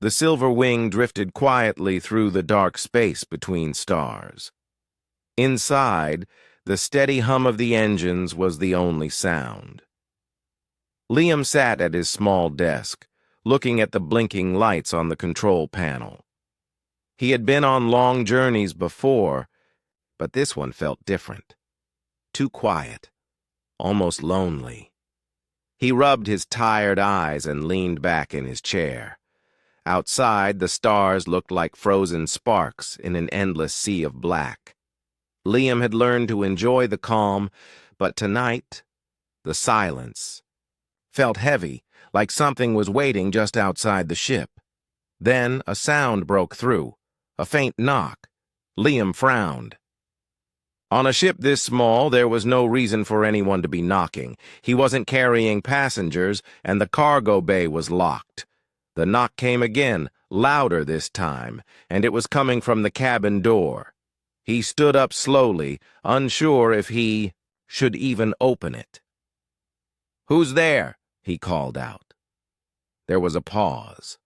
The silver wing drifted quietly through the dark space between stars. Inside, the steady hum of the engines was the only sound. Liam sat at his small desk, looking at the blinking lights on the control panel. He had been on long journeys before, but this one felt different. Too quiet, almost lonely. He rubbed his tired eyes and leaned back in his chair. Outside, the stars looked like frozen sparks in an endless sea of black. Liam had learned to enjoy the calm, but tonight, the silence felt heavy, like something was waiting just outside the ship. Then a sound broke through, a faint knock. Liam frowned. On a ship this small, there was no reason for anyone to be knocking. He wasn't carrying passengers, and the cargo bay was locked. The knock came again, louder this time, and it was coming from the cabin door. He stood up slowly, unsure if he should even open it. "Who's there?" he called out. There was a pause.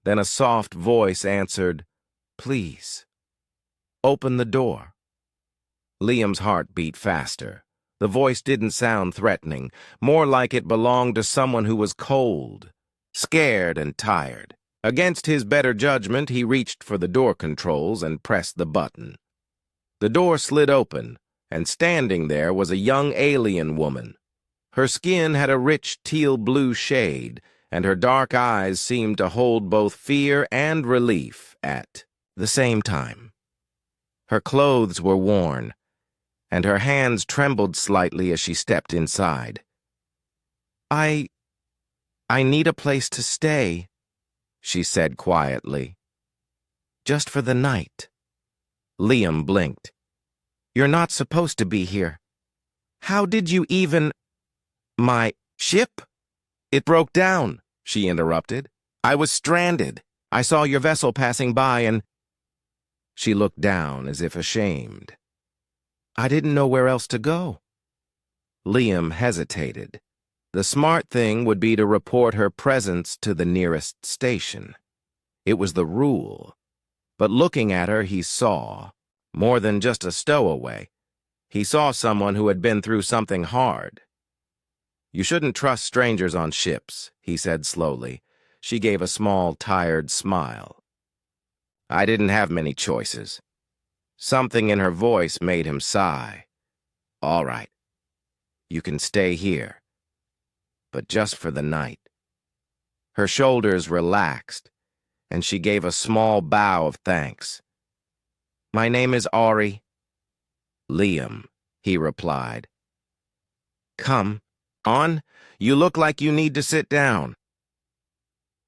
Then a soft voice answered, "Please, open the door." Liam's heart beat faster. The voice didn't sound threatening, more like it belonged to someone who was cold, scared, and tired. Against his better judgment, he reached for the door controls and pressed the button. The door slid open, and standing there was a young alien woman. Her skin had a rich teal-blue shade, and her dark eyes seemed to hold both fear and relief at the same time. Her clothes were worn, and her hands trembled slightly as she stepped inside. I need a place to stay," she said quietly. "Just for the night." Liam blinked. "You're not supposed to be here. How did you even—" "My ship? It broke down," she interrupted. "I was stranded. I saw your vessel passing by and—" She looked down as if ashamed. "I didn't know where else to go." Liam hesitated. The smart thing would be to report her presence to the nearest station. It was the rule. But looking at her, he saw more than just a stowaway. He saw someone who had been through something hard. "You shouldn't trust strangers on ships," he said slowly. She gave a small, tired smile. "I didn't have many choices." Something in her voice made him sigh. "All right. You can stay here. But just for the night." Her shoulders relaxed, and she gave a small bow of thanks. "My name is Ari." "Liam," he replied. "Come on. You look like you need to sit down."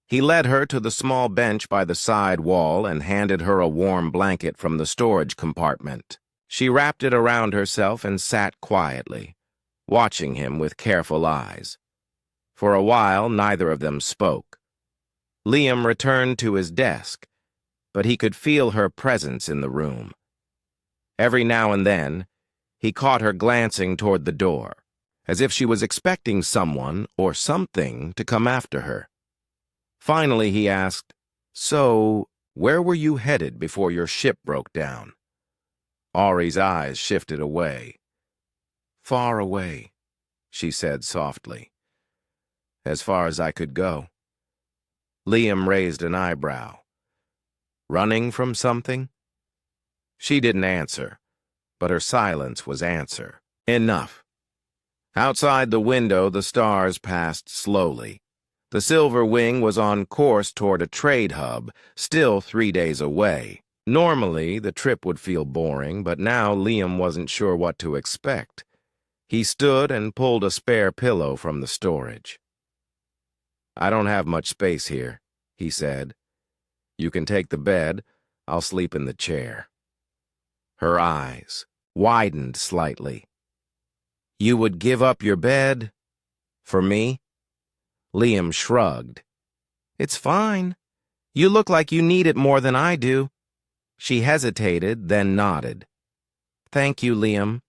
He led her to the small bench by the side wall and handed her a warm blanket from the storage compartment. She wrapped it around herself and sat quietly, watching him with careful eyes. For a while, neither of them spoke. Liam returned to his desk, but he could feel her presence in the room. Every now and then, he caught her glancing toward the door, as if she was expecting someone or something to come after her. Finally, he asked, "So, where were you headed before your ship broke down?" Ari's eyes shifted away. "Far away," she said softly. "As far as I could go." Liam raised an eyebrow. "Running from something?" She didn't answer, but her silence was answer. Enough. Outside the window, the stars passed slowly. The Silver Wing was on course toward a trade hub, still 3 days away. Normally, the trip would feel boring, but now Liam wasn't sure what to expect. He stood and pulled a spare pillow from the storage. "I don't have much space here," he said. "You can take the bed. I'll sleep in the chair." Her eyes widened slightly. "You would give up your bed? For me?" Liam shrugged. "It's fine. You look like you need it more than I do." She hesitated, then nodded. "Thank you, Liam."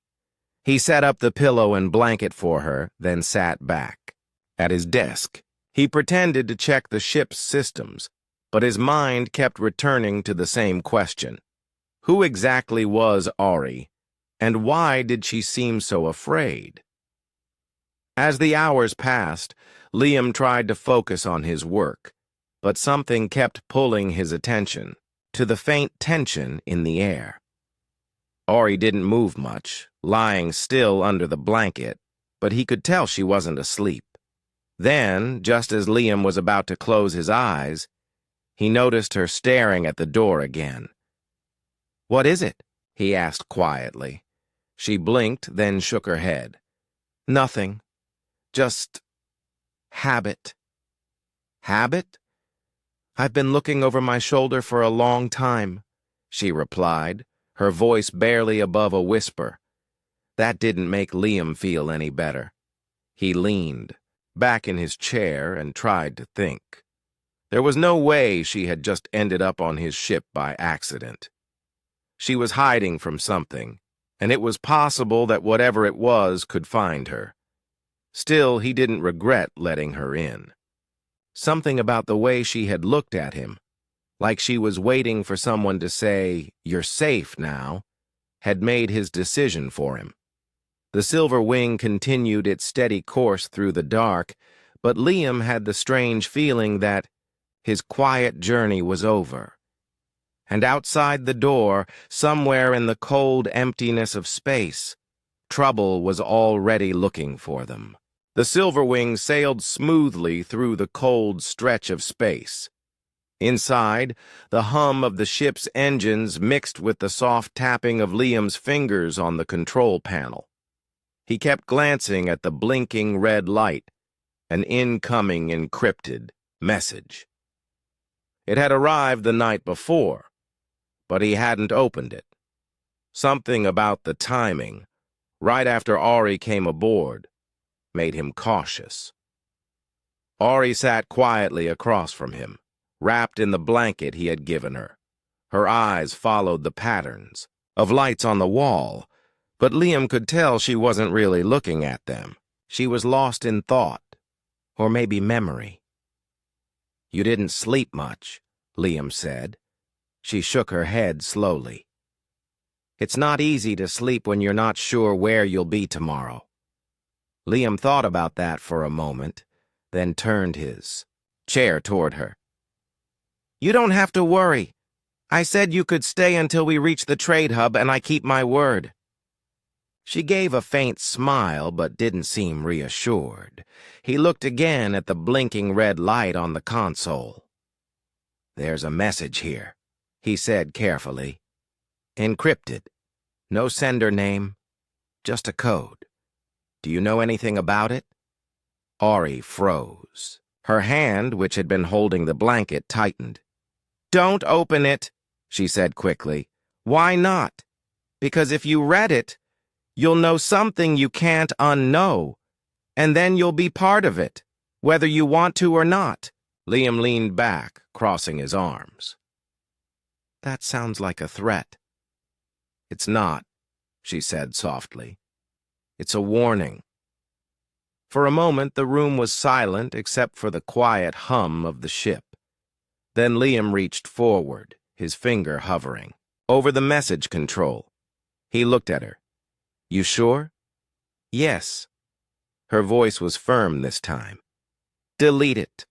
He set up the pillow and blanket for her, then sat back. At his desk, he pretended to check the ship's systems. But his mind kept returning to the same question. Who exactly was Ori, and why did she seem so afraid? As the hours passed, Liam tried to focus on his work, but something kept pulling his attention to the faint tension in the air. Ori didn't move much, lying still under the blanket, but he could tell she wasn't asleep. Then, just as Liam was about to close his eyes, he noticed her staring at the door again. "What is it?" he asked quietly. She blinked, then shook her head. "Nothing. Just habit." "Habit? I've been looking over my shoulder for a long time," she replied, her voice barely above a whisper. That didn't make Liam feel any better. He leaned back in his chair and tried to think. There was no way she had just ended up on his ship by accident. She was hiding from something, and it was possible that whatever it was could find her. Still, he didn't regret letting her in. Something about the way she had looked at him, like she was waiting for someone to say, "You're safe now," had made his decision for him. The Silver Wing continued its steady course through the dark, but Liam had the strange feeling that his quiet journey was over. And outside the door, somewhere in the cold emptiness of space, trouble was already looking for them. The Silver Wing sailed smoothly through the cold stretch of space. Inside, the hum of the ship's engines mixed with the soft tapping of Liam's fingers on the control panel. He kept glancing at the blinking red light, an incoming encrypted message. It had arrived the night before, but he hadn't opened it. Something about the timing, right after Ori came aboard, made him cautious. Ori sat quietly across from him, wrapped in the blanket he had given her. Her eyes followed the patterns of lights on the wall, but Liam could tell she wasn't really looking at them. She was lost in thought, or maybe memory. "You didn't sleep much," Liam said. She shook her head slowly. "It's not easy to sleep when you're not sure where you'll be tomorrow." Liam thought about that for a moment, then turned his chair toward her. "You don't have to worry. I said you could stay until we reach the trade hub, and I keep my word." She gave a faint smile, but didn't seem reassured. He looked again at the blinking red light on the console. "There's a message here," he said carefully. "Encrypted. No sender name, just a code. Do you know anything about it?" Ori froze. Her hand, which had been holding the blanket, tightened. "Don't open it," she said quickly. "Why not? Because if you read it, you'll know something you can't unknow, and then you'll be part of it, whether you want to or not." Liam leaned back, crossing his arms. "That sounds like a threat." "It's not," she said softly. "It's a warning." For a moment, the room was silent except for the quiet hum of the ship. Then Liam reached forward, his finger hovering over the message control. He looked at her. "You sure?" "Yes." Her voice was firm this time. "Delete it."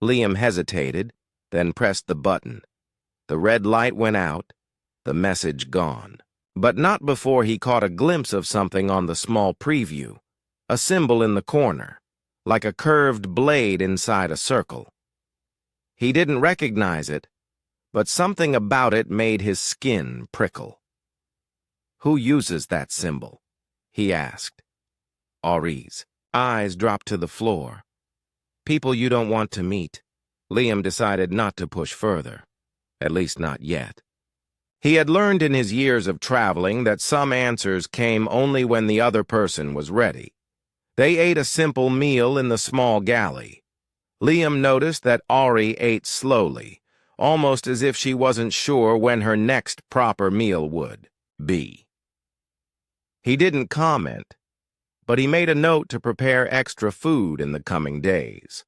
Liam hesitated, then pressed the button. The red light went out, the message gone. But not before he caught a glimpse of something on the small preview, a symbol in the corner, like a curved blade inside a circle. He didn't recognize it, but something about it made his skin prickle. "Who uses that symbol?" he asked. Ori's eyes dropped to the floor. "People you don't want to meet." Liam decided not to push further, at least not yet. He had learned in his years of traveling that some answers came only when the other person was ready. They ate a simple meal in the small galley. Liam noticed that Ori ate slowly, almost as if she wasn't sure when her next proper meal would be. He didn't comment, but he made a note to prepare extra food in the coming days.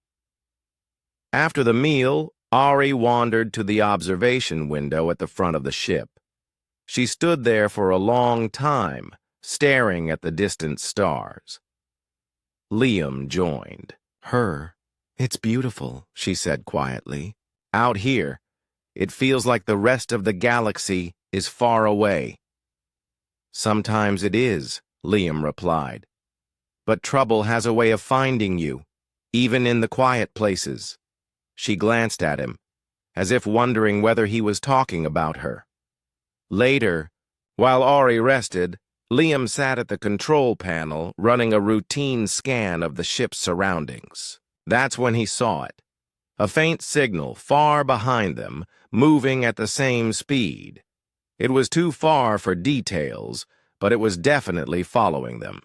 After the meal, Ari wandered to the observation window at the front of the ship. She stood there for a long time, staring at the distant stars. Liam joined her. "It's beautiful," she said quietly. "Out here, it feels like the rest of the galaxy is far away." "Sometimes it is," Liam replied. "But trouble has a way of finding you, even in the quiet places." She glanced at him, as if wondering whether he was talking about her. Later, while Ari rested, Liam sat at the control panel, running a routine scan of the ship's surroundings. That's when he saw it. A faint signal far behind them, moving at the same speed. It was too far for details, but it was definitely following them.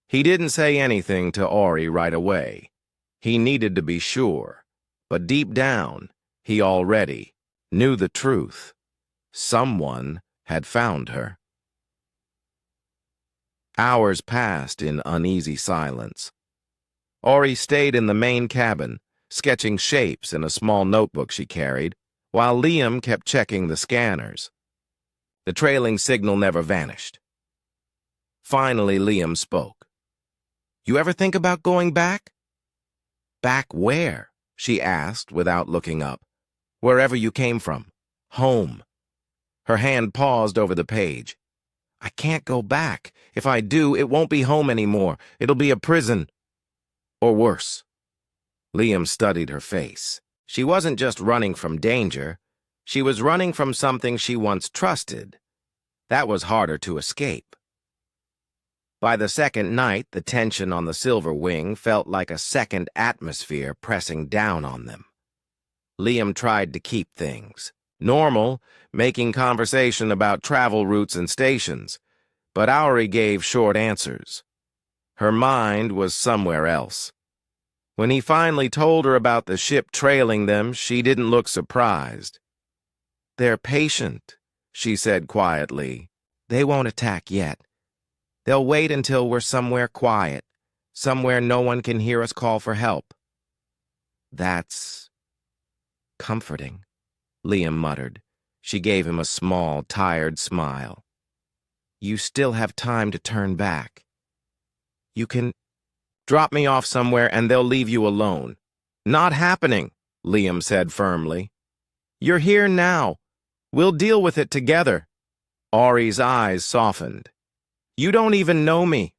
He didn't say anything to Ori right away. He needed to be sure, but deep down, he already knew the truth. Someone had found her. Hours passed in uneasy silence. Ori stayed in the main cabin, sketching shapes in a small notebook she carried, while Liam kept checking the scanners. The trailing signal never vanished. Finally, Liam spoke. "You ever think about going back?" "Back where?" she asked without looking up. "Wherever you came from. Home." Her hand paused over the page. "I can't go back. If I do, it won't be home anymore. It'll be a prison. Or worse." Liam studied her face. She wasn't just running from danger. She was running from something she once trusted. That was harder to escape. By the second night, the tension on the Silver Wing felt like a second atmosphere pressing down on them. Liam tried to keep things normal, making conversation about travel routes and stations, but Auri gave short answers. Her mind was somewhere else. When he finally told her about the ship trailing them, she didn't look surprised. "They're patient," she said quietly. "They won't attack yet. They'll wait until we're somewhere quiet, somewhere no one can hear us call for help." "That's comforting," Liam muttered. She gave him a small, tired smile. "You still have time to turn back. You can drop me off somewhere and they'll leave you alone." "Not happening," Liam said firmly. "You're here now. We'll deal with it together." Ari's eyes softened. "You don't even know me."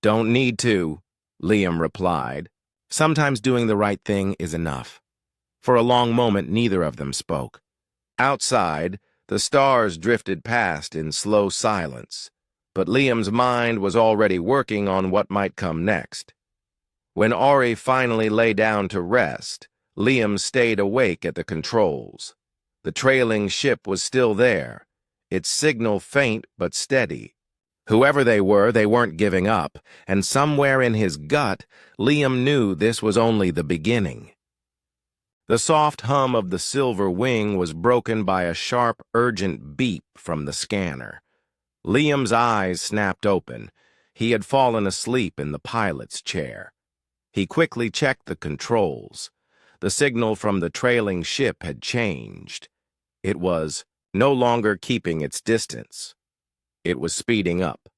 "Don't need to," Liam replied. Sometimes doing the right thing is enough. For a long moment, neither of them spoke. Outside, the stars drifted past in slow silence, but Liam's mind was already working on what might come next. When Ori finally lay down to rest, Liam stayed awake at the controls. The trailing ship was still there, its signal faint but steady. Whoever they weren't giving up, and somewhere in his gut, Liam knew this was only the beginning. The soft hum of the Silver Wing was broken by a sharp, urgent beep from the scanner. Liam's eyes snapped open. He had fallen asleep in the pilot's chair. He quickly checked the controls. The signal from the trailing ship had changed. It was no longer keeping its distance. It was speeding up.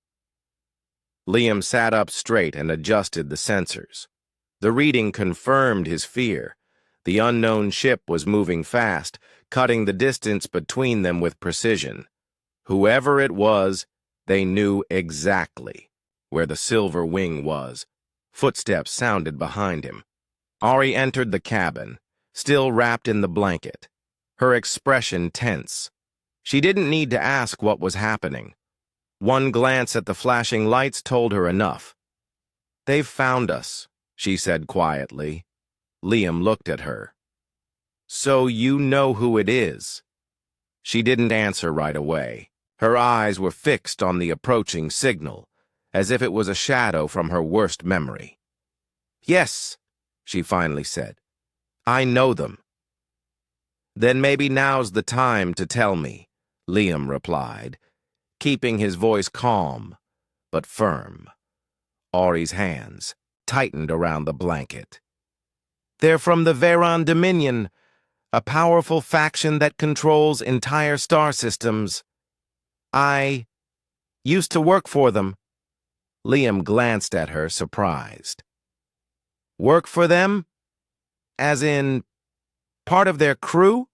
Liam sat up straight and adjusted the sensors. The reading confirmed his fear. The unknown ship was moving fast, cutting the distance between them with precision. Whoever it was, they knew exactly where the Silver Wing was. Footsteps sounded behind him. Ari entered the cabin, still wrapped in the blanket, her expression tense. She didn't need to ask what was happening. One glance at the flashing lights told her enough. "They've found us," she said quietly. Liam looked at her. "So you know who it is?" She didn't answer right away. Her eyes were fixed on the approaching signal, as if it was a shadow from her worst memory. "Yes," she finally said. "I know them." "Then maybe now's the time to tell me," Liam replied, keeping his voice calm but firm. Ari's hands tightened around the blanket. They're from the Veron Dominion, a powerful faction that controls entire star systems. I used to work for them. Liam glanced at her, surprised. Work for them? As in, part of their crew?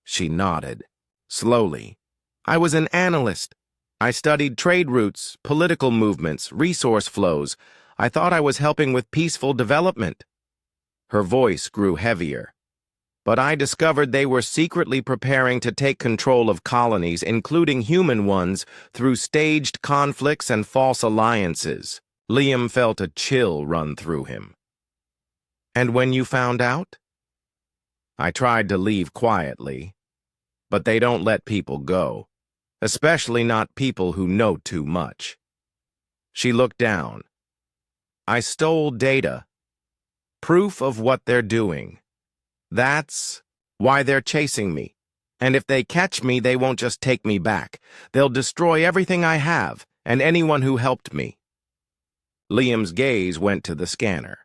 She nodded. Slowly. I was an analyst. I studied trade routes, political movements, resource flows. I thought I was helping with peaceful development. Her voice grew heavier. But I discovered they were secretly preparing to take control of colonies, including human ones, through staged conflicts and false alliances. Liam felt a chill run through him. And when you found out? I tried to leave quietly, but they don't let people go, especially not people who know too much. She looked down. I stole data, proof of what they're doing. That's why they're chasing me. And if they catch me, they won't just take me back. They'll destroy everything I have and anyone who helped me. Liam's gaze went to the scanner.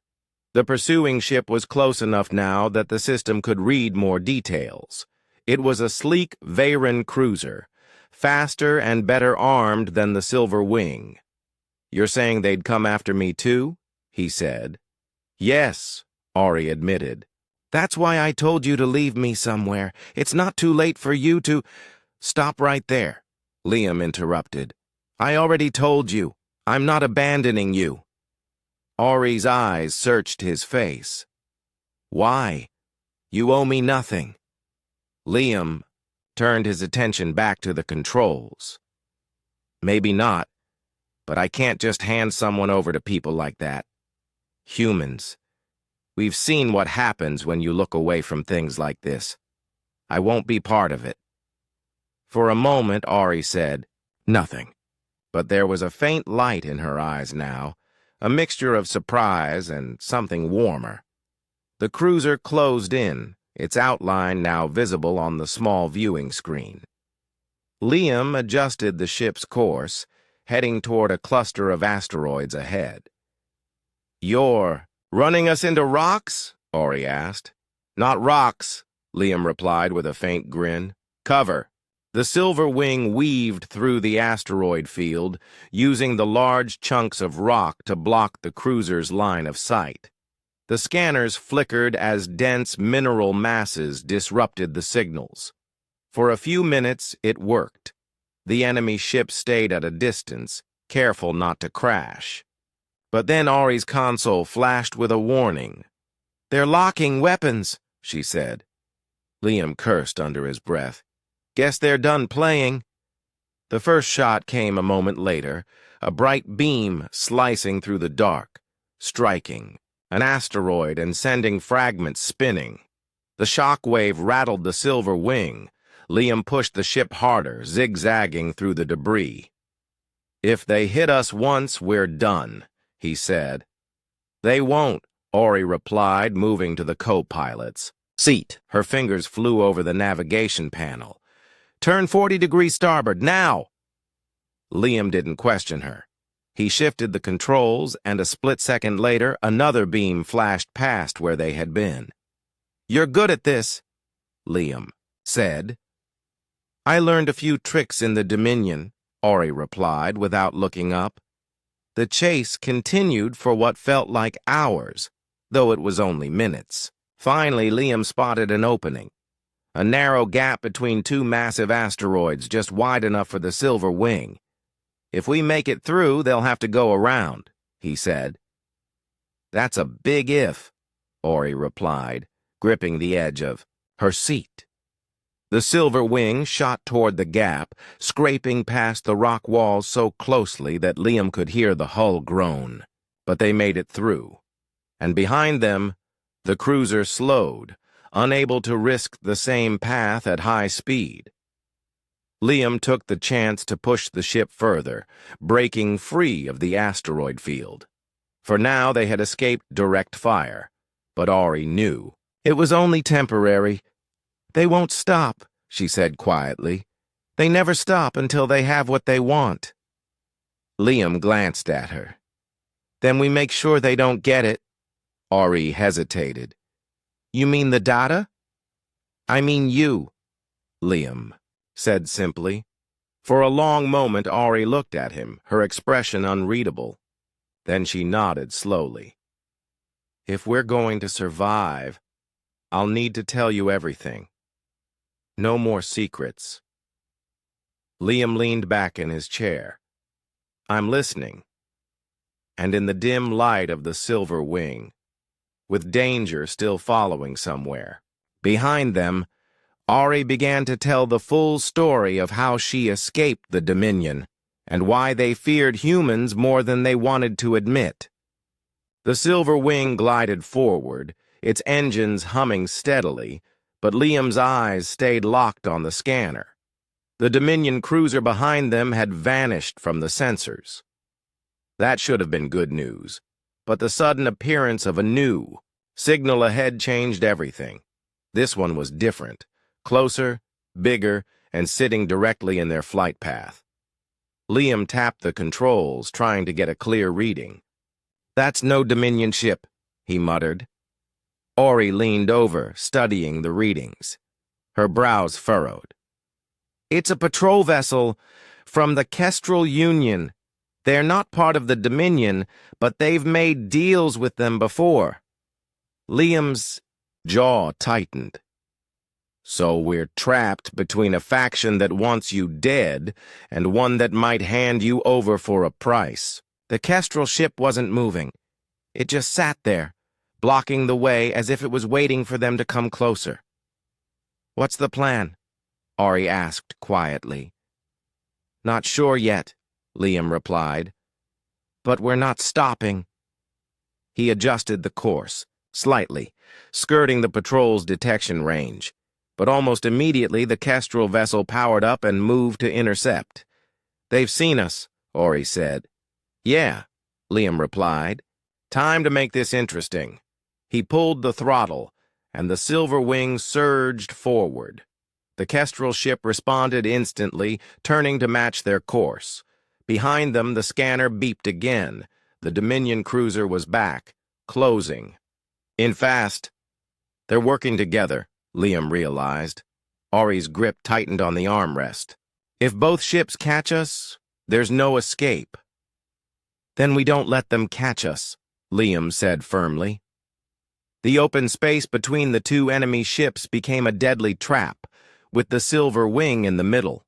The pursuing ship was close enough now that the system could read more details. It was a sleek Veron cruiser, faster and better armed than the Silver Wing. You're saying they'd come after me too? He said. Yes, Ori admitted. That's why I told you to leave me somewhere. It's not too late for you to— Stop right there, Liam interrupted. I already told you. I'm not abandoning you. Ori's eyes searched his face. Why? You owe me nothing. Liam turned his attention back to the controls. Maybe not, but I can't just hand someone over to people like that. Humans. We've seen what happens when you look away from things like this. I won't be part of it. For a moment, Ori said, nothing. But there was a faint light in her eyes now, a mixture of surprise and something warmer. The cruiser closed in, its outline now visible on the small viewing screen. Liam adjusted the ship's course, heading toward a cluster of asteroids ahead. You're running us into rocks? Ori asked. Not rocks, Liam replied with a faint grin. Cover. The Silver Wing weaved through the asteroid field, using the large chunks of rock to block the cruiser's line of sight. The scanners flickered as dense mineral masses disrupted the signals. For a few minutes, it worked. The enemy ship stayed at a distance, careful not to crash. But then Ori's console flashed with a warning. They're locking weapons, she said. Liam cursed under his breath. Guess they're done playing. The first shot came a moment later, a bright beam slicing through the dark, striking an asteroid and sending fragments spinning. The shock wave rattled the Silver Wing. Liam pushed the ship harder, zigzagging through the debris. If they hit us once, we're done, he said. They won't, Ori replied, moving to the co-pilot's seat. Her fingers flew over the navigation panel. Turn 40 degrees starboard, now! Liam didn't question her. He shifted the controls, and a split second later, another beam flashed past where they had been. You're good at this, Liam said. I learned a few tricks in the Dominion, Ori replied without looking up. The chase continued for what felt like hours, though it was only minutes. Finally, Liam spotted an opening. A narrow gap between two massive asteroids just wide enough for the Silver Wing. If we make it through, they'll have to go around, he said. That's a big if, Ori replied, gripping the edge of her seat. The Silver Wing shot toward the gap, scraping past the rock walls so closely that Liam could hear the hull groan. But they made it through. And behind them, the cruiser slowed, unable to risk the same path at high speed. Liam took the chance to push the ship further, breaking free of the asteroid field. For now they had escaped direct fire, but Ori knew. It was only temporary. They won't stop, she said quietly. They never stop until they have what they want. Liam glanced at her. Then we make sure they don't get it. Ori hesitated. You mean the data? I mean you, Liam said simply. For a long moment, Ari looked at him, her expression unreadable. Then she nodded slowly. If we're going to survive, I'll need to tell you everything. No more secrets. Liam leaned back in his chair. I'm listening. And in the dim light of the silver wing, with danger still following somewhere, behind them, Ari began to tell the full story of how she escaped the Dominion and why they feared humans more than they wanted to admit. The silver wing glided forward, its engines humming steadily, but Liam's eyes stayed locked on the scanner. The Dominion cruiser behind them had vanished from the sensors. That should have been good news, but the sudden appearance of a new signal ahead changed everything. This one was different, closer, bigger, and sitting directly in their flight path. Liam tapped the controls, trying to get a clear reading. That's no Dominion ship, he muttered. Ori leaned over, studying the readings. Her brows furrowed. It's a patrol vessel from the Kestrel Union. They're not part of the Dominion, but they've made deals with them before. Liam's jaw tightened. So we're trapped between a faction that wants you dead and one that might hand you over for a price. The Kestrel ship wasn't moving. It just sat there, blocking the way as if it was waiting for them to come closer. What's the plan? Ari asked quietly. Not sure yet, Liam replied. But we're not stopping. He adjusted the course, slightly, skirting the patrol's detection range. But almost immediately the Kestrel vessel powered up and moved to intercept. They've seen us, Ori said. Yeah, Liam replied. Time to make this interesting. He pulled the throttle, and the silver wing surged forward. The Kestrel ship responded instantly, turning to match their course. Behind them, the scanner beeped again. The Dominion cruiser was back, closing. In fast. They're working together, Liam realized. Ari's grip tightened on the armrest. If both ships catch us, there's no escape. Then we don't let them catch us, Liam said firmly. The open space between the two enemy ships became a deadly trap, with the silver wing in the middle.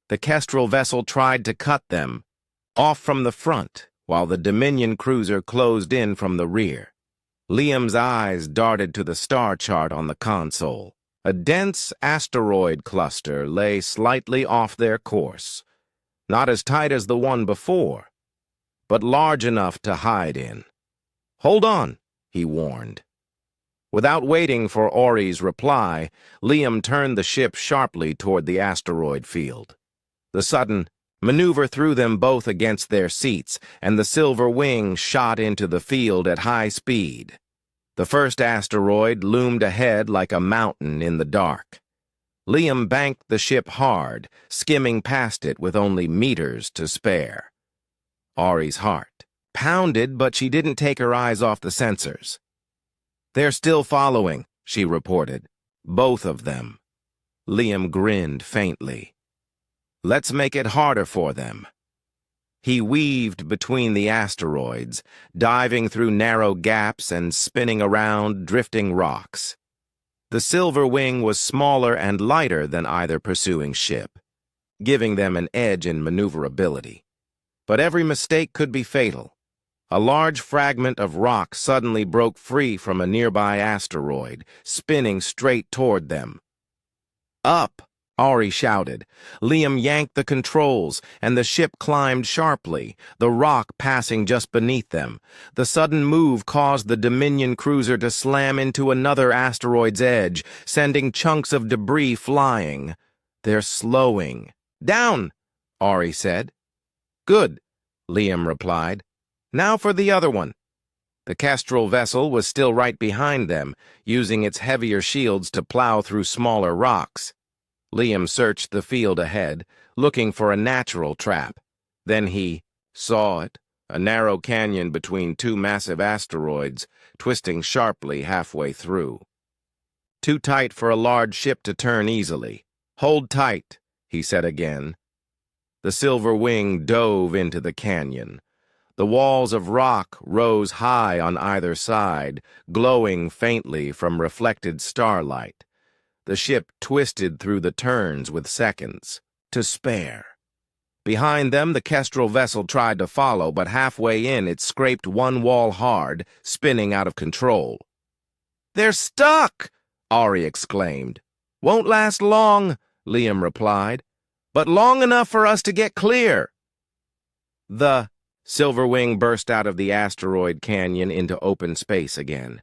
The Kestrel vessel tried to cut them off from the front, while the Dominion cruiser closed in from the rear. Liam's eyes darted to the star chart on the console. A dense asteroid cluster lay slightly off their course, not as tight as the one before, but large enough to hide in. Hold on, he warned. Without waiting for Ori's reply, Liam turned the ship sharply toward the asteroid field. The sudden maneuver threw them both against their seats, and the silver wing shot into the field at high speed. The first asteroid loomed ahead like a mountain in the dark. Liam banked the ship hard, skimming past it with only meters to spare. Ari's heart pounded, but she didn't take her eyes off the sensors. They're still following, she reported. Both of them. Liam grinned faintly. Let's make it harder for them. He weaved between the asteroids, diving through narrow gaps and spinning around drifting rocks. The silver wing was smaller and lighter than either pursuing ship, giving them an edge in maneuverability. But every mistake could be fatal. A large fragment of rock suddenly broke free from a nearby asteroid, spinning straight toward them. Up! Ari shouted. Liam yanked the controls, and the ship climbed sharply, the rock passing just beneath them. The sudden move caused the Dominion cruiser to slam into another asteroid's edge, sending chunks of debris flying. They're slowing. Down! Ari said. Good, Liam replied. Now for the other one. The Kestrel vessel was still right behind them, using its heavier shields to plow through smaller rocks. Liam searched the field ahead, looking for a natural trap. Then he saw it, a narrow canyon between two massive asteroids, twisting sharply halfway through. Too tight for a large ship to turn easily. Hold tight, he said again. The Silver Wing dove into the canyon. The walls of rock rose high on either side, glowing faintly from reflected starlight. The ship twisted through the turns with seconds to spare. Behind them, the Kestrel vessel tried to follow, but halfway in, it scraped one wall hard, spinning out of control. "They're stuck!" Ari exclaimed. "Won't last long," Liam replied, "but long enough for us to get clear." The Silverwing burst out of the asteroid canyon into open space again.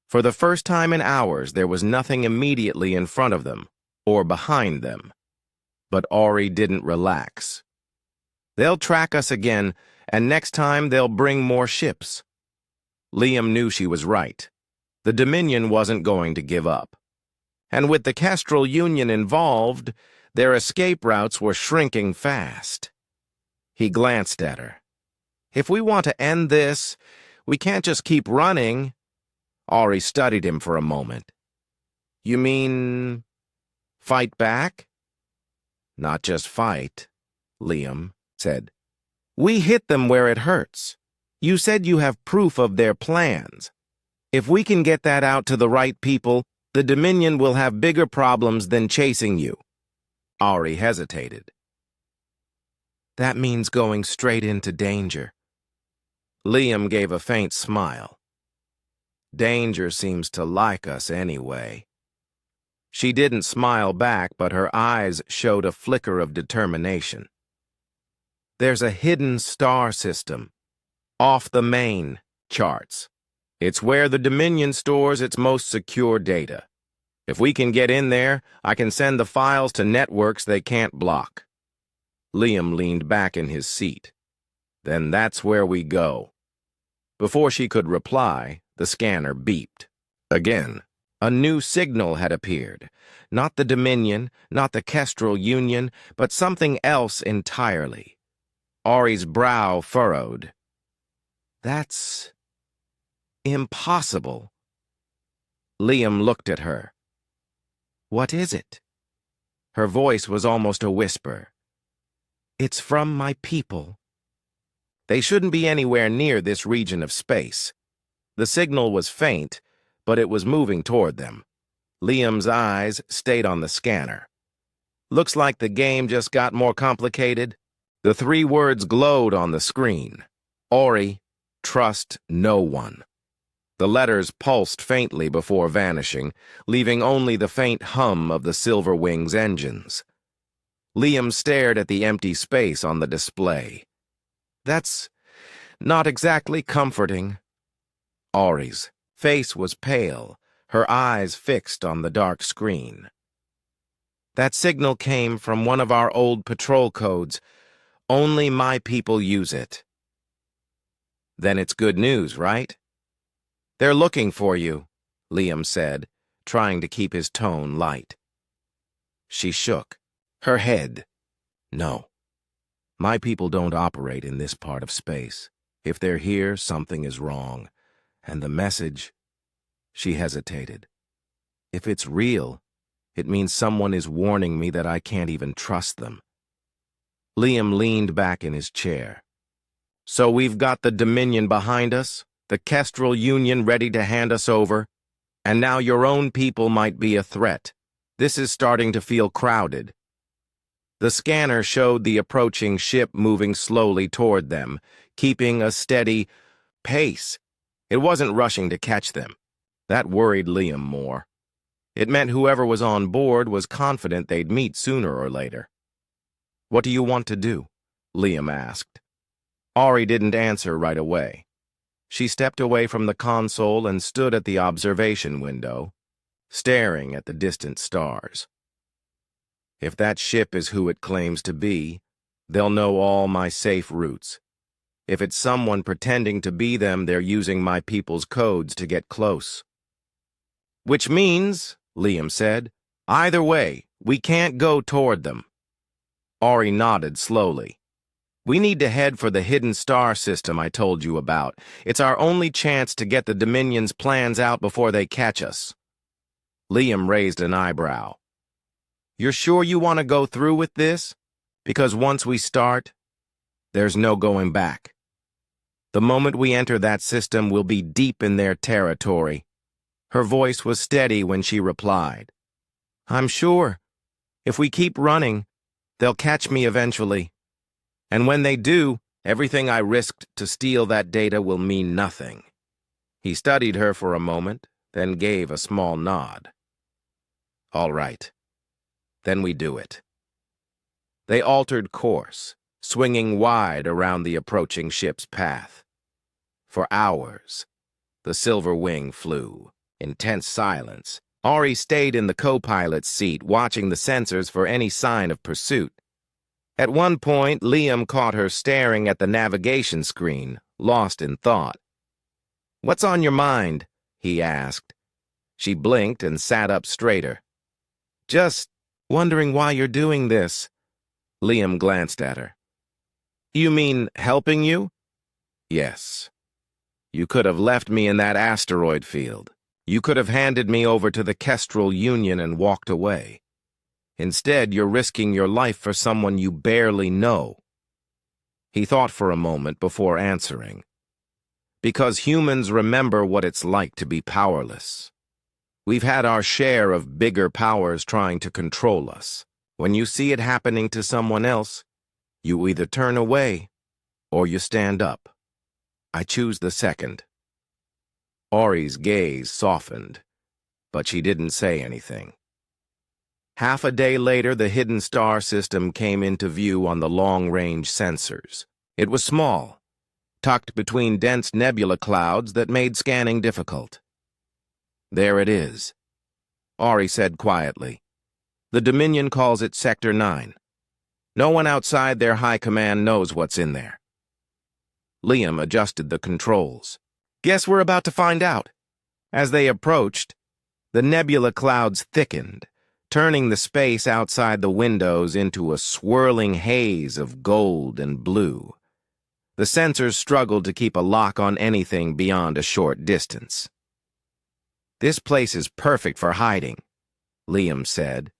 For the first time in hours, there was nothing immediately in front of them, or behind them. But Ori didn't relax. "They'll track us again, and next time they'll bring more ships." Liam knew she was right. The Dominion wasn't going to give up. And with the Kestrel Union involved, their escape routes were shrinking fast. He glanced at her. "If we want to end this, we can't just keep running." Ori studied him for a moment. "You mean fight back?" "Not just fight," Liam said. "We hit them where it hurts. You said you have proof of their plans. If we can get that out to the right people, the Dominion will have bigger problems than chasing you." Ori hesitated. "That means going straight into danger." Liam gave a faint smile. "Danger seems to like us anyway." She didn't smile back, but her eyes showed a flicker of determination. "There's a hidden star system, off the main charts. It's where the Dominion stores its most secure data. If we can get in there, I can send the files to networks they can't block." Liam leaned back in his seat. "Then that's where we go." Before she could reply, the scanner beeped. Again, a new signal had appeared. Not the Dominion, not the Kestrel Union, but something else entirely. Ori's brow furrowed. "That's impossible." Liam looked at her. "What is it?" Her voice was almost a whisper. "It's from my people." They shouldn't be anywhere near this region of space. The signal was faint, but it was moving toward them. Liam's eyes stayed on the scanner. "Looks like the game just got more complicated." The 3 words glowed on the screen. Ori, trust no one. The letters pulsed faintly before vanishing, leaving only the faint hum of the Silver Wing's engines. Liam stared at the empty space on the display. "That's not exactly comforting." Ori's face was pale, her eyes fixed on the dark screen. "That signal came from one of our old patrol codes. Only my people use it." "Then it's good news, right?" "They're looking for you," Liam said, trying to keep his tone light. She shook her head. "No. My people don't operate in this part of space. If they're here, something is wrong. And the message..." She hesitated. "If it's real, it means someone is warning me that I can't even trust them." Liam leaned back in his chair. "So we've got the Dominion behind us, the Kestrel Union ready to hand us over, and now your own people might be a threat. This is starting to feel crowded." The scanner showed the approaching ship moving slowly toward them, keeping a steady pace. It wasn't rushing to catch them. That worried Liam more. It meant whoever was on board was confident they'd meet sooner or later. "What do you want to do?" Liam asked. Ori didn't answer right away. She stepped away from the console and stood at the observation window, staring at the distant stars. "If that ship is who it claims to be, they'll know all my safe routes. If it's someone pretending to be them, they're using my people's codes to get close." "Which means," Liam said, "either way, we can't go toward them." Ori nodded slowly. "We need to head for the hidden star system I told you about. It's our only chance to get the Dominion's plans out before they catch us." Liam raised an eyebrow. You're sure you want to go through with this? Because once we start, there's no going back. The moment we enter that system, we'll be deep in their territory. Her voice was steady when she replied. I'm sure. If we keep running, they'll catch me eventually. And when they do, everything I risked to steal that data will mean nothing. He studied her for a moment, then gave a small nod. All right. Then we do it. They altered course, swinging wide around the approaching ship's path. For hours, the Silver Wing flew. In tense silence, Ari stayed in the co-pilot's seat, watching the sensors for any sign of pursuit. At one point, Liam caught her staring at the navigation screen, lost in thought. What's on your mind? He asked. She blinked and sat up straighter. Just wondering why you're doing this. Liam glanced at her. You mean helping you? Yes. You could have left me in that asteroid field. You could have handed me over to the Kestrel Union and walked away. Instead, you're risking your life for someone you barely know. He thought for a moment before answering. Because humans remember what it's like to be powerless. We've had our share of bigger powers trying to control us. When you see it happening to someone else, you either turn away or you stand up. I choose the second. Ori's gaze softened, but she didn't say anything. Half a day later, the hidden star system came into view on the long-range sensors. It was small, tucked between dense nebula clouds that made scanning difficult. There it is, Ori said quietly. The Dominion calls it Sector 9. No one outside their high command knows what's in there. Liam adjusted the controls. Guess we're about to find out. As they approached, the nebula clouds thickened, turning the space outside the windows into a swirling haze of gold and blue. The sensors struggled to keep a lock on anything beyond a short distance. This place is perfect for hiding, Liam said.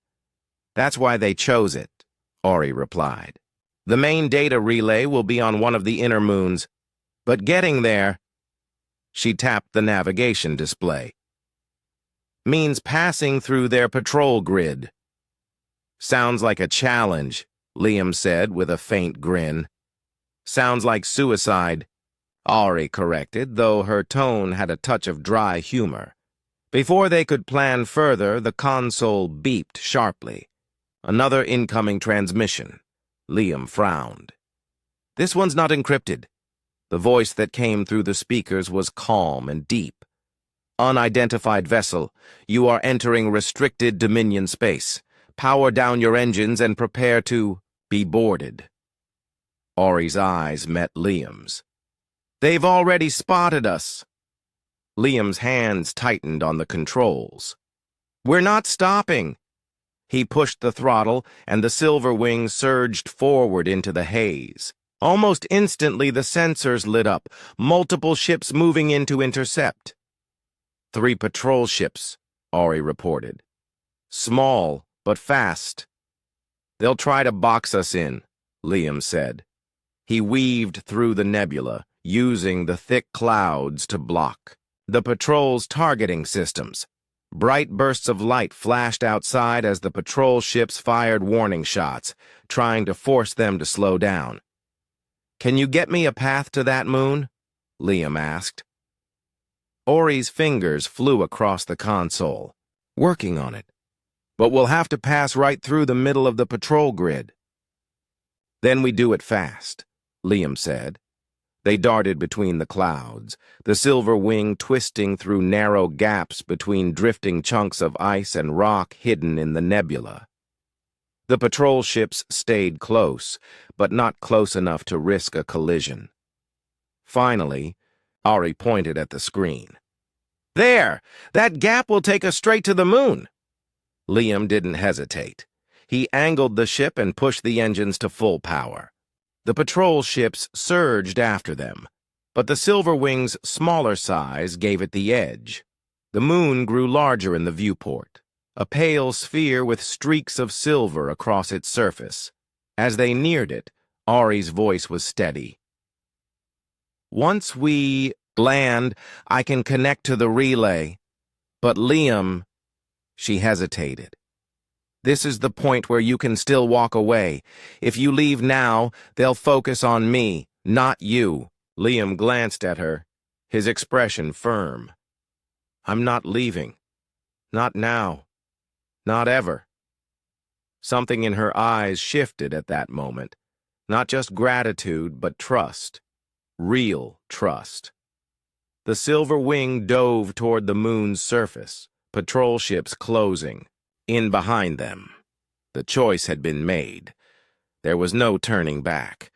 That's why they chose it, Ori replied. The main data relay will be on one of the inner moons, but getting there, she tapped the navigation display, means passing through their patrol grid. Sounds like a challenge, Liam said with a faint grin. Sounds like suicide, Ori corrected, though her tone had a touch of dry humor. Before they could plan further, the console beeped sharply. Another incoming transmission. Liam frowned. This one's not encrypted. The voice that came through the speakers was calm and deep. Unidentified vessel, you are entering restricted Dominion space. Power down your engines and prepare to be boarded. Ori's eyes met Liam's. They've already spotted us. Liam's hands tightened on the controls. We're not stopping. He pushed the throttle, and the Silver Wing surged forward into the haze. Almost instantly, the sensors lit up, multiple ships moving in to intercept. 3 patrol ships, Ori reported. Small, but fast. They'll try to box us in, Liam said. He weaved through the nebula, using the thick clouds to block the patrol's targeting systems. Bright bursts of light flashed outside as the patrol ships fired warning shots, trying to force them to slow down. Can you get me a path to that moon? Liam asked. Ori's fingers flew across the console. Working on it. But we'll have to pass right through the middle of the patrol grid. Then we do it fast, Liam said. They darted between the clouds, the Silver Wing twisting through narrow gaps between drifting chunks of ice and rock hidden in the nebula. The patrol ships stayed close, but not close enough to risk a collision. Finally, Ori pointed at the screen. There! That gap will take us straight to the moon! Liam didn't hesitate. He angled the ship and pushed the engines to full power. The patrol ships surged after them, but the Silver Wing's smaller size gave it the edge. The moon grew larger in the viewport, a pale sphere with streaks of silver across its surface. As they neared it, Ari's voice was steady. "Once we land, I can connect to the relay. But Liam," she hesitated. "This is the point where you can still walk away. If you leave now, they'll focus on me, not you." Liam glanced at her, his expression firm. "I'm not leaving. Not now. Not ever." Something in her eyes shifted at that moment. Not just gratitude, but trust. Real trust. The silver wing dove toward the moon's surface, patrol ships closing. In behind them. The choice had been made. There was no turning back.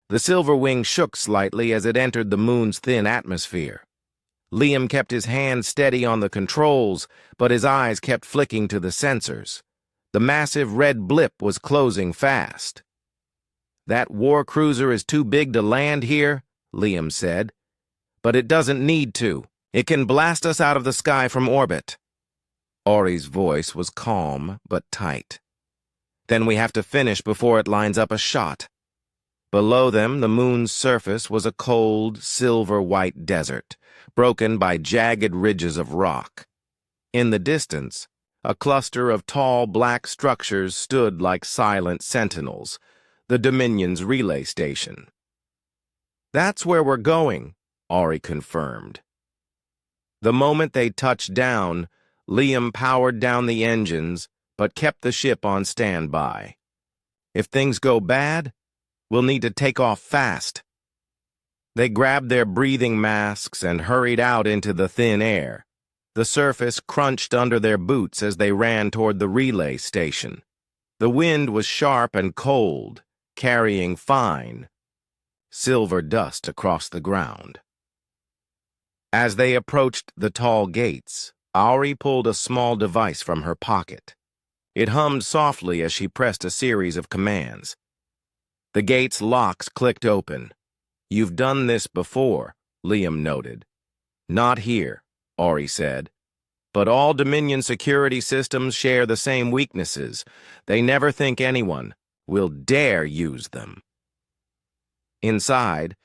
The silver wing shook slightly as it entered the moon's thin atmosphere. Liam kept his hand steady on the controls, but his eyes kept flicking to the sensors. The massive red blip was closing fast. "That war cruiser is too big to land here," Liam said. "But it doesn't need to. It can blast us out of the sky from orbit." Ari's voice was calm but tight. "Then we have to finish before it lines up a shot." Below them, the moon's surface was a cold, silver-white desert, broken by jagged ridges of rock. In the distance, a cluster of tall black structures stood like silent sentinels, the Dominion's relay station. "That's where we're going," Ari confirmed. The moment they touched down, Liam powered down the engines, but kept the ship on standby. "If things go bad, we'll need to take off fast." They grabbed their breathing masks and hurried out into the thin air. The surface crunched under their boots as they ran toward the relay station. The wind was sharp and cold, carrying fine, silver dust across the ground. As they approached the tall gates, Ari pulled a small device from her pocket. It hummed softly as she pressed a series of commands. The gate's locks clicked open. "You've done this before," Liam noted. "Not here," Ari said. "But all Dominion security systems share the same weaknesses. They never think anyone will dare use them." Inside,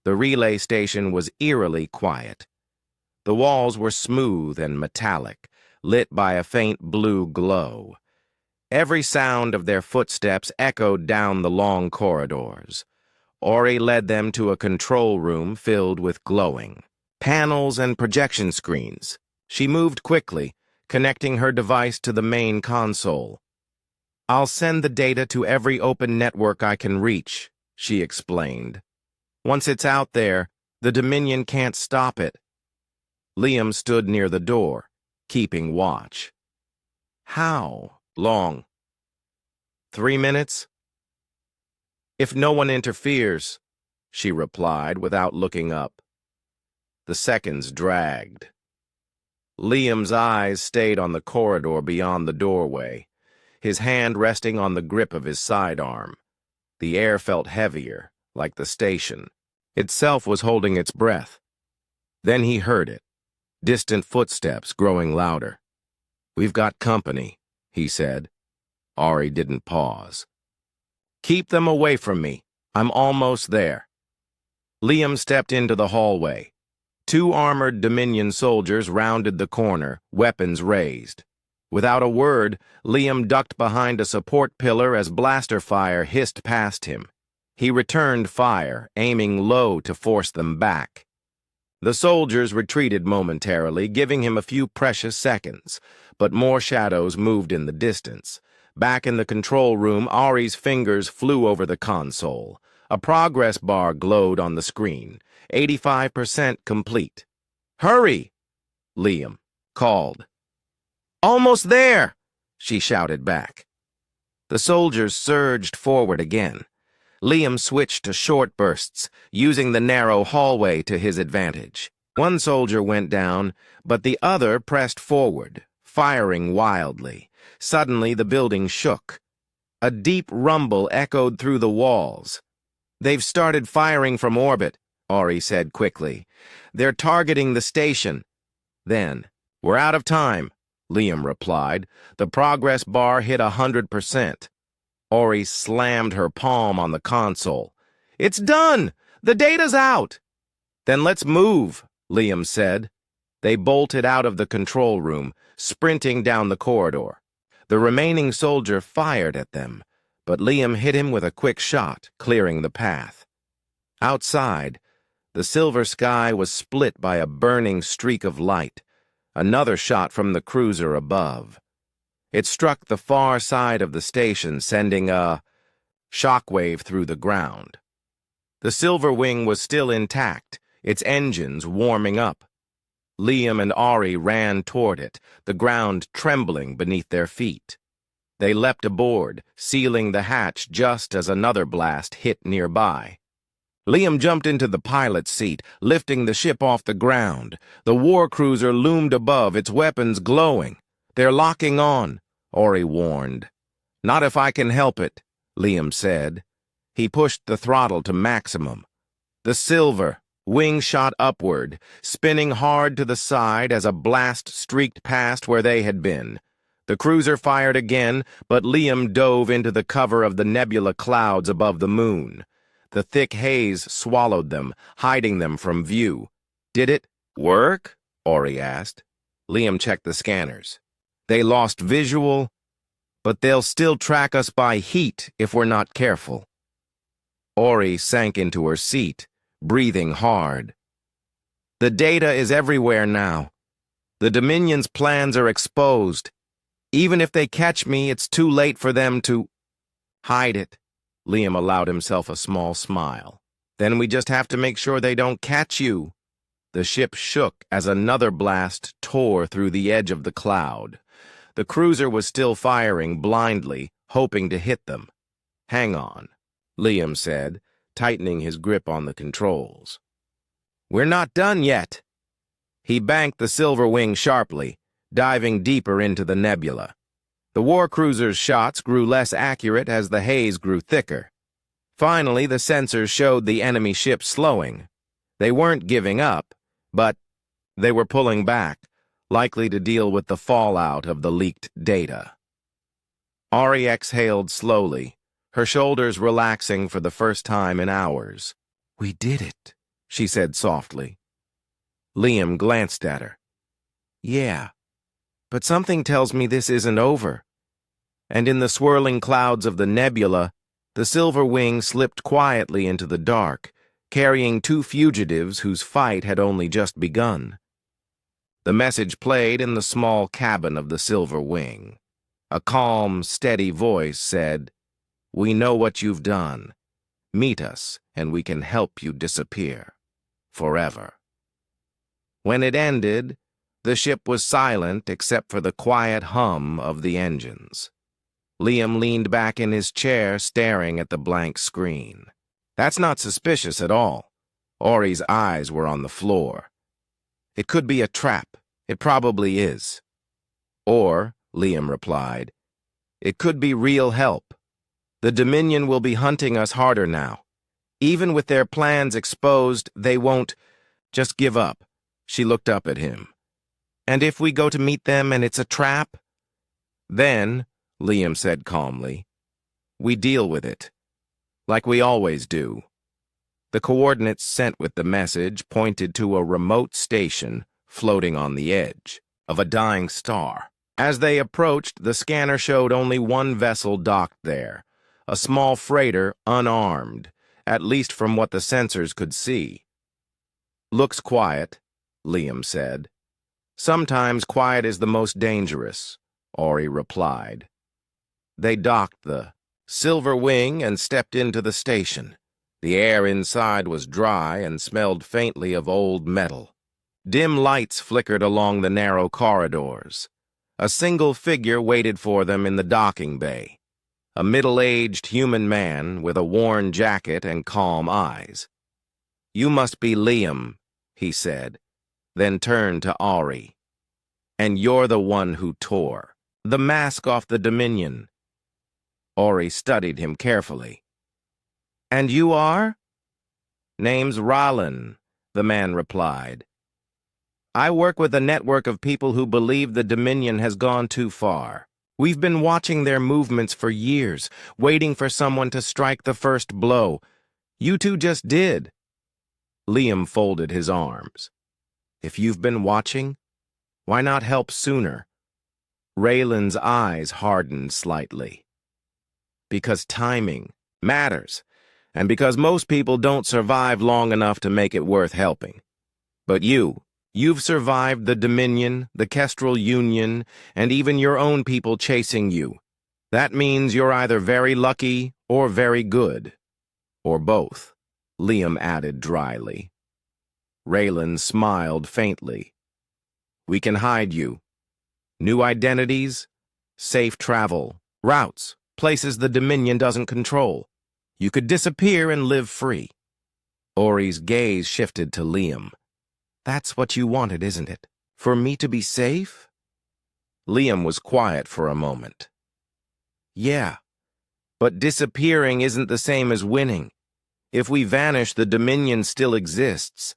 the relay station was eerily quiet. The walls were smooth and metallic, lit by a faint blue glow. Every sound of their footsteps echoed down the long corridors. Ori led them to a control room filled with glowing panels and projection screens. She moved quickly, connecting her device to the main console. "I'll send the data to every open network I can reach," she explained. "Once it's out there, the Dominion can't stop it." Liam stood near the door, keeping watch. "How long?" 3 minutes? "If no one interferes," she replied without looking up. The seconds dragged. Liam's eyes stayed on the corridor beyond the doorway, his hand resting on the grip of his sidearm. The air felt heavier, like the station itself was holding its breath. Then he heard it, distant footsteps growing louder. "We've got company," he said. Ari didn't pause. "Keep them away from me. I'm almost there." Liam stepped into the hallway. 2 armored Dominion soldiers rounded the corner, weapons raised. Without a word, Liam ducked behind a support pillar as blaster fire hissed past him. He returned fire, aiming low to force them back. The soldiers retreated momentarily, giving him a few precious seconds, but more shadows moved in the distance. Back in the control room, Ari's fingers flew over the console. A progress bar glowed on the screen. 85% complete. "Hurry!" Liam called. "Almost there!" she shouted back. The soldiers surged forward again. Liam switched to short bursts, using the narrow hallway to his advantage. One soldier went down, but the other pressed forward, firing wildly. Suddenly, the building shook. A deep rumble echoed through the walls. "They've started firing from orbit," Ari said quickly. "They're targeting the station." Then, We're out of time, Liam replied. The progress bar hit 100%. Ori slammed her palm on the console. It's done! The data's out! Then let's move, Liam said. They bolted out of the control room, sprinting down the corridor. The remaining soldier fired at them, but Liam hit him with a quick shot, clearing the path. Outside, the silver sky was split by a burning streak of light, another shot from the cruiser above. It struck the far side of the station, sending a shockwave through the ground. The Silver Wing was still intact, its engines warming up. Liam and Ori ran toward it, the ground trembling beneath their feet. They leapt aboard, sealing the hatch just as another blast hit nearby. Liam jumped into the pilot's seat, lifting the ship off the ground. The war cruiser loomed above, its weapons glowing. They're locking on, Ori warned. Not if I can help it, Liam said. He pushed the throttle to maximum. The Silver Wing shot upward, spinning hard to the side as a blast streaked past where they had been. The cruiser fired again, but Liam dove into the cover of the nebula clouds above the moon. The thick haze swallowed them, hiding them from view. Did it work? Ori asked. Liam checked the scanners. They lost visual, but they'll still track us by heat if we're not careful. Ori sank into her seat, breathing hard. The data is everywhere now. The Dominion's plans are exposed. Even if they catch me, it's too late for them to hide it. Liam allowed himself a small smile. Then we just have to make sure they don't catch you. The ship shook as another blast tore through the edge of the cloud. The cruiser was still firing blindly, hoping to hit them. Hang on, Liam said, tightening his grip on the controls. We're not done yet. He banked the Silver Wing sharply, diving deeper into the nebula. The war cruiser's shots grew less accurate as the haze grew thicker. Finally, the sensors showed the enemy ship slowing. They weren't giving up, but they were pulling back, likely to deal with the fallout of the leaked data. Ori exhaled slowly, her shoulders relaxing for the first time in hours. We did it, she said softly. Liam glanced at her. Yeah, but something tells me this isn't over. And in the swirling clouds of the nebula, the Silver Wing slipped quietly into the dark, carrying two fugitives whose fight had only just begun. The message played in the small cabin of the Silver Wing. A calm, steady voice said, We know what you've done. Meet us, and we can help you disappear. Forever. When it ended, the ship was silent except for the quiet hum of the engines. Liam leaned back in his chair, staring at the blank screen. That's not suspicious at all. Ori's eyes were on the floor. It could be a trap. It probably is. Or, Liam replied, it could be real help. The Dominion will be hunting us harder now. Even with their plans exposed, they won't just give up. She looked up at him. And if we go to meet them and it's a trap? Then, Liam said calmly, we deal with it. Like we always do. The coordinates sent with the message pointed to a remote station floating on the edge of a dying star. As they approached, the scanner showed only one vessel docked there, a small freighter unarmed, at least from what the sensors could see. Looks quiet, Liam said. Sometimes quiet is the most dangerous, Ori replied. They docked the Silver Wing and stepped into the station. The air inside was dry and smelled faintly of old metal. Dim lights flickered along the narrow corridors. A single figure waited for them in the docking bay, a middle-aged human man with a worn jacket and calm eyes. You must be Liam, he said, then turned to Ori. And you're the one who tore the mask off the Dominion. Ori studied him carefully. And you are? Name's Rollin, the man replied. I work with a network of people who believe the Dominion has gone too far. We've been watching their movements for years, waiting for someone to strike the first blow. You two just did. Liam folded his arms. If you've been watching, why not help sooner? Raylan's eyes hardened slightly. Because timing matters, and because most people don't survive long enough to make it worth helping. But you've survived the Dominion, the Kestrel Union, and even your own people chasing you. That means you're either very lucky or very good. Or both, Liam added dryly. Raylan smiled faintly. We can hide you. New identities, safe travel, routes, places the Dominion doesn't control. You could disappear and live free. Ori's gaze shifted to Liam. That's what you wanted, isn't it? For me to be safe? Liam was quiet for a moment. Yeah, but disappearing isn't the same as winning. If we vanish, the Dominion still exists.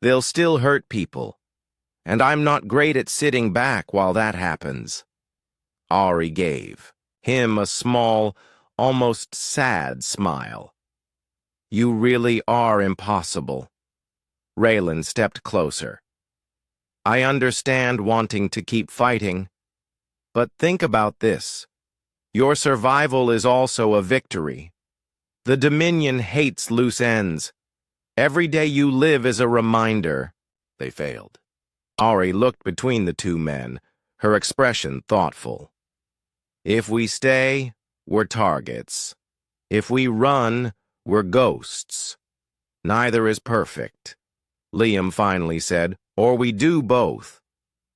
They'll still hurt people. And I'm not great at sitting back while that happens. Ori gave him a small, almost sad smile. You really are impossible. Raylan stepped closer. I understand wanting to keep fighting, but think about this. Your survival is also a victory. The Dominion hates loose ends. Every day you live is a reminder. They failed. Ori looked between the two men, her expression thoughtful. If we stay, we're targets. If we run, we're ghosts. Neither is perfect. Liam finally said, or we do both.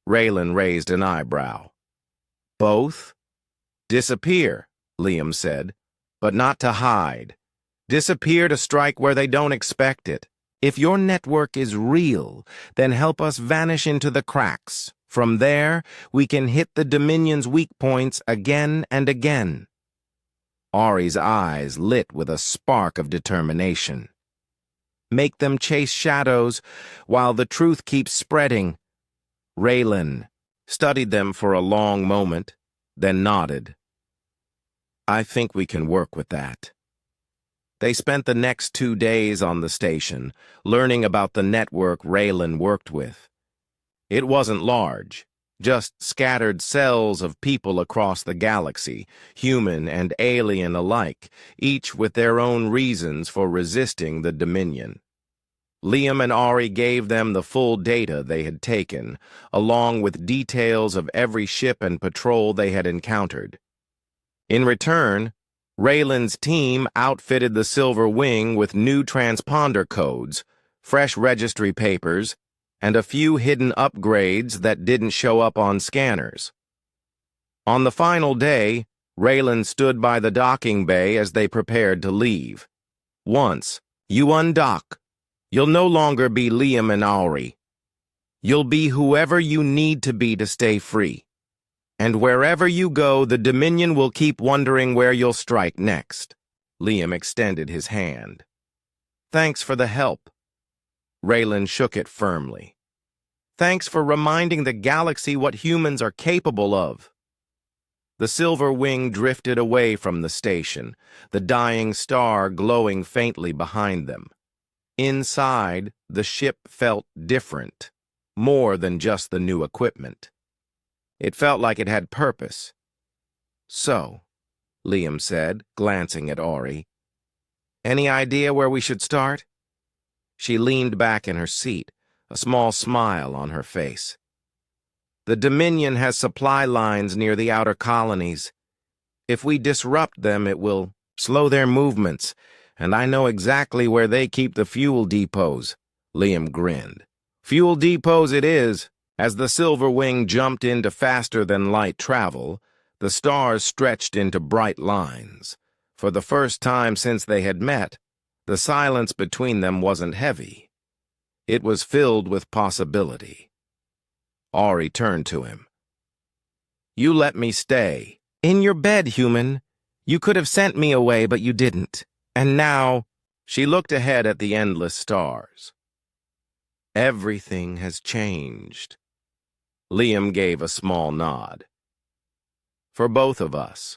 Raylan raised an eyebrow. Both? Disappear, Liam said, but not to hide. Disappear to strike where they don't expect it. If your network is real, then help us vanish into the cracks. From there, we can hit the Dominion's weak points again and again. Ori's eyes lit with a spark of determination. Make them chase shadows while the truth keeps spreading. Raylan studied them for a long moment, then nodded. I think we can work with that. They spent the next 2 days on the station, learning about the network Raylan worked with. It wasn't large, just scattered cells of people across the galaxy, human and alien alike, each with their own reasons for resisting the Dominion. Liam and Ori gave them the full data they had taken, along with details of every ship and patrol they had encountered. In return, Raylan's team outfitted the Silver Wing with new transponder codes, fresh registry papers, and a few hidden upgrades that didn't show up on scanners. On the final day, Raylan stood by the docking bay as they prepared to leave. Once you undock, you'll no longer be Liam and Ori. You'll be whoever you need to be to stay free. And wherever you go, the Dominion will keep wondering where you'll strike next. Liam extended his hand. Thanks for the help. Raylan shook it firmly. Thanks for reminding the galaxy what humans are capable of. The Silver Wing drifted away from the station, the dying star glowing faintly behind them. Inside, the ship felt different, more than just the new equipment. It felt like it had purpose. So, Liam said, glancing at Ori, any idea where we should start? She leaned back in her seat, a small smile on her face. The Dominion has supply lines near the outer colonies. If we disrupt them, it will slow their movements, and I know exactly where they keep the fuel depots. Liam grinned. Fuel depots it is. As the Silver Wing jumped into faster-than-light travel, the stars stretched into bright lines. For the first time since they had met, the silence between them wasn't heavy. It was filled with possibility. Ori turned to him. You let me stay. In your bed, human. You could have sent me away, but you didn't. And now, she looked ahead at the endless stars. Everything has changed. Liam gave a small nod. For both of us,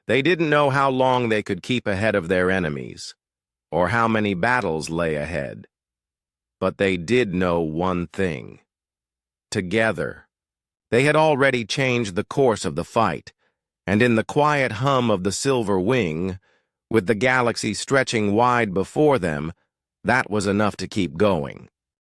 they didn't know how long they could keep ahead of their enemies, or how many battles lay ahead. But they did know one thing. Together, they had already changed the course of the fight, and in the quiet hum of the silver wing, with the galaxy stretching wide before them, that was enough to keep going.